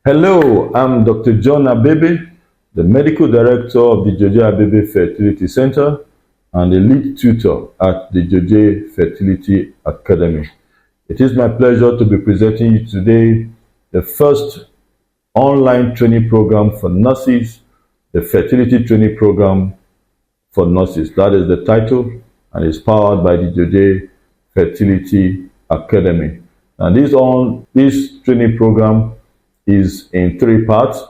Hello, I'm Dr. John Abebe, the Medical Director of the George Abebe Fertility Center and the lead tutor at the George Fertility Academy. It is my pleasure to be presenting you today the first online training program for nurses, the Fertility Training Program for Nurses. That is the title, and is powered by the George Fertility Academy. And this training program is in three parts.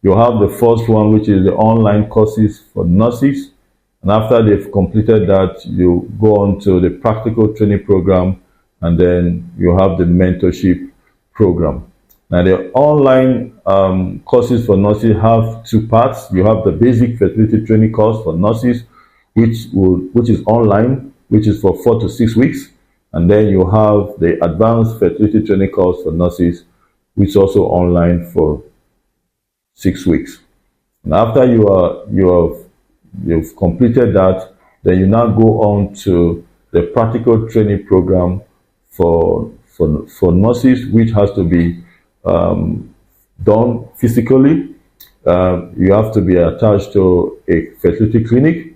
You have the first one, which is the online courses for nurses. And after they've completed that, you go on to the practical training program, and then you have the mentorship program. Now, the online courses for nurses have two parts. You have the basic fertility training course for nurses, which is online, which is for 4 to 6 weeks. And then you have the advanced fertility training course for nurses, which is also online for 6 weeks. And after you've completed that, then you now go on to the practical training program for nurses, which has to be done physically. You have to be attached to a fertility clinic.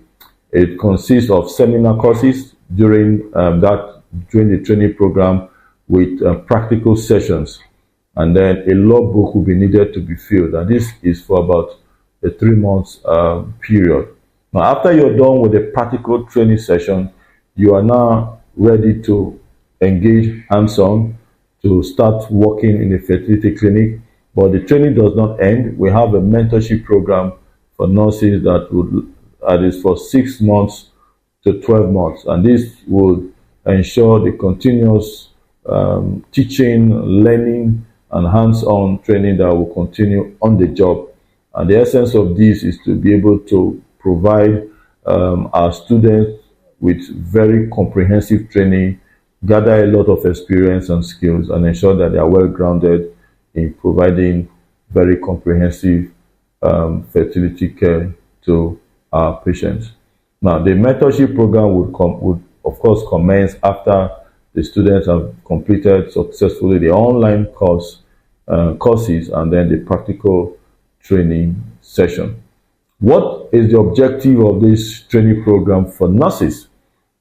It consists of seminar courses during the training program with practical sessions. And then a logbook will be needed to be filled. And this is for about a 3 months period. Now, after you're done with the practical training session, you are now ready to engage hands-on to start working in a fertility clinic. But the training does not end. We have a mentorship program for nurses that is for 6 months to 12 months. And this will ensure the continuous teaching, learning, and hands-on training that will continue on the job. And the essence of this is to be able to provide our students with very comprehensive training, gather a lot of experience and skills, and ensure that they are well grounded in providing very comprehensive fertility care to our patients. Now, the mentorship program would of course commence after the students have completed successfully the online courses and then the practical training session. What is the objective of this training program for nurses?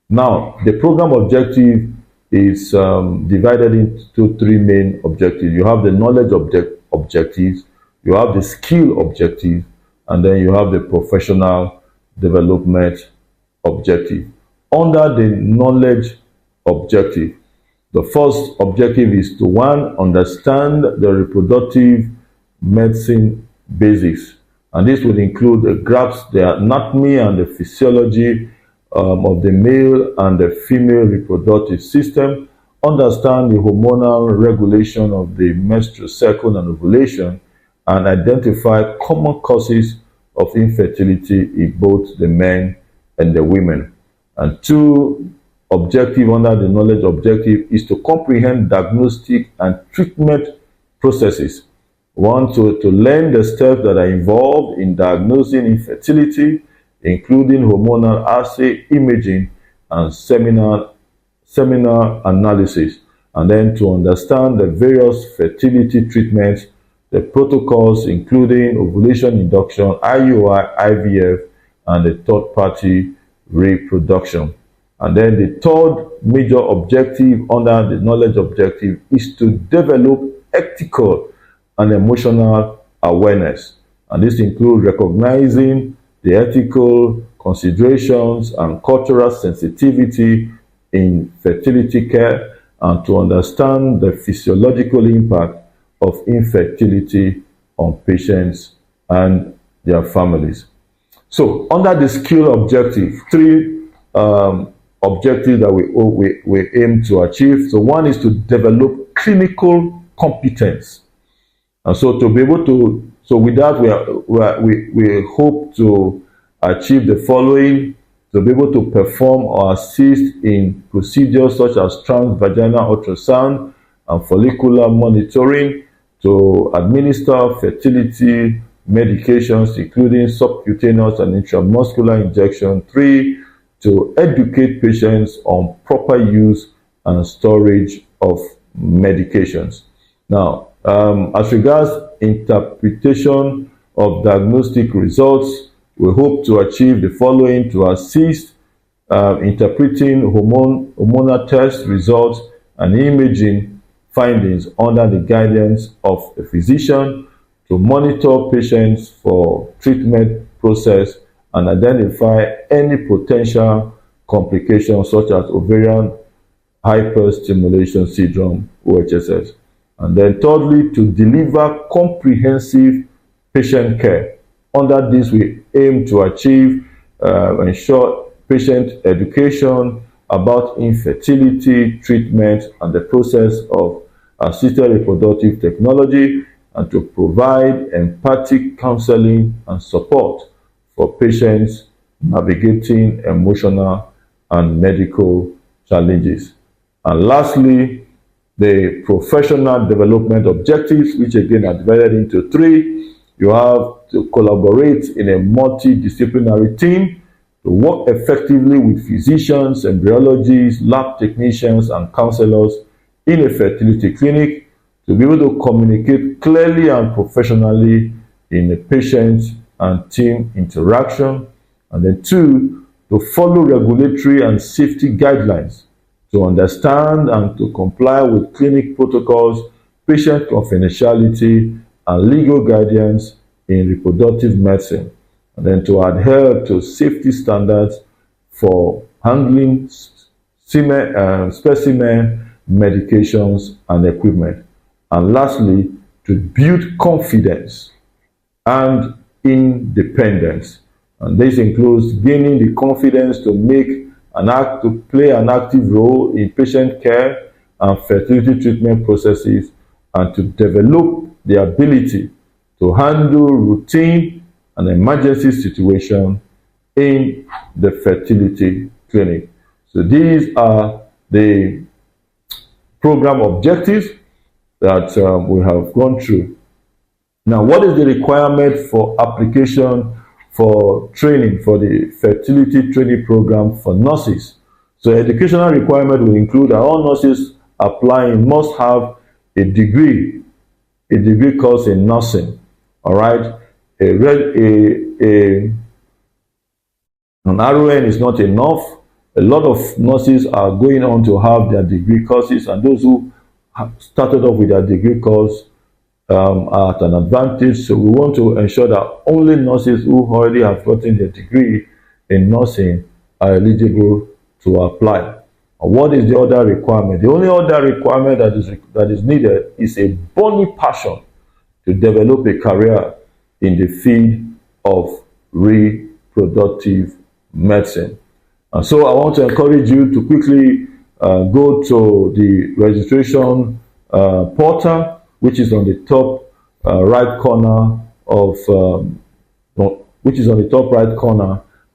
Now, the program objective is divided into three main objectives. You have the knowledge objectives, you have the skill objective, and then you have the professional development objective. Under the knowledge objective, the first objective is to, one, understand the reproductive medicine basics. And this will include the grasp the anatomy and the physiology of the male and the female reproductive system, understand the hormonal regulation of the menstrual cycle and ovulation, and identify common causes of infertility in both the men and the women. And two, objective under the knowledge objective is to comprehend diagnostic and treatment processes. One, to learn the steps that are involved in diagnosing infertility, including hormonal assay, imaging, and seminar analysis. And then to understand the various fertility treatments, the protocols, including ovulation induction, IUI, IVF, and the third-party reproduction. And then the third major objective under the knowledge objective is to develop ethical and emotional awareness. And this includes recognizing the ethical considerations and cultural sensitivity in fertility care, and to understand the physiological impact of infertility on patients and their families. So, under the skill objective, three objectives that we aim to achieve. So, one is to develop clinical competence. And so, to be able to, so with that, we hope to achieve the following: to be able to perform or assist in procedures such as transvaginal ultrasound and follicular monitoring, to administer fertility medications, including subcutaneous and intramuscular injection. 3, to educate patients on proper use and storage of medications. Now, As regards interpretation of diagnostic results, we hope to achieve the following to assist interpreting hormonal test results and imaging findings under the guidance of a physician, to monitor patients for treatment process and identify any potential complications such as ovarian hyperstimulation syndrome, OHSS. And then thirdly, to deliver comprehensive patient care. Under this, we aim to achieve, ensure patient education about infertility, treatment, and the process of assisted reproductive technology, and to provide empathic counseling and support for patients navigating emotional and medical challenges. And lastly, the professional development objectives, which again are divided into three. You have to collaborate in a multidisciplinary team, to work effectively with physicians, embryologists, lab technicians, and counselors in a fertility clinic, to be able to communicate clearly and professionally in a patient and team interaction. And then two, to follow regulatory and safety guidelines, to understand and to comply with clinic protocols, patient confidentiality, and legal guidance in reproductive medicine. And then to adhere to safety standards for handling specimen, medications, and equipment. And lastly, to build confidence and independence. And this includes gaining the confidence to play an active role in patient care and fertility treatment processes, and to develop the ability to handle routine and emergency situation in the fertility clinic. So these are the program objectives that we have gone through. Now, what is the requirement for application for training for the fertility training program for nurses? So educational requirement will include that all nurses applying must have a degree course in nursing. All right, an RON is not enough. A lot of nurses are going on to have their degree courses, and those who started off with their degree course are at an advantage. So we want to ensure that only nurses who already have gotten their degree in nursing are eligible to apply. And what is the other requirement? The only other requirement that is needed is a burning passion to develop a career in the field of reproductive medicine. And so I want to encourage you to quickly go to the registration portal, which is on the top right corner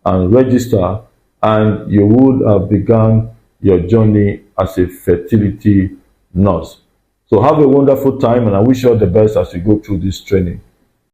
and register, and you would have begun your journey as a fertility nurse. So have a wonderful time, and I wish you all the best as you go through this training.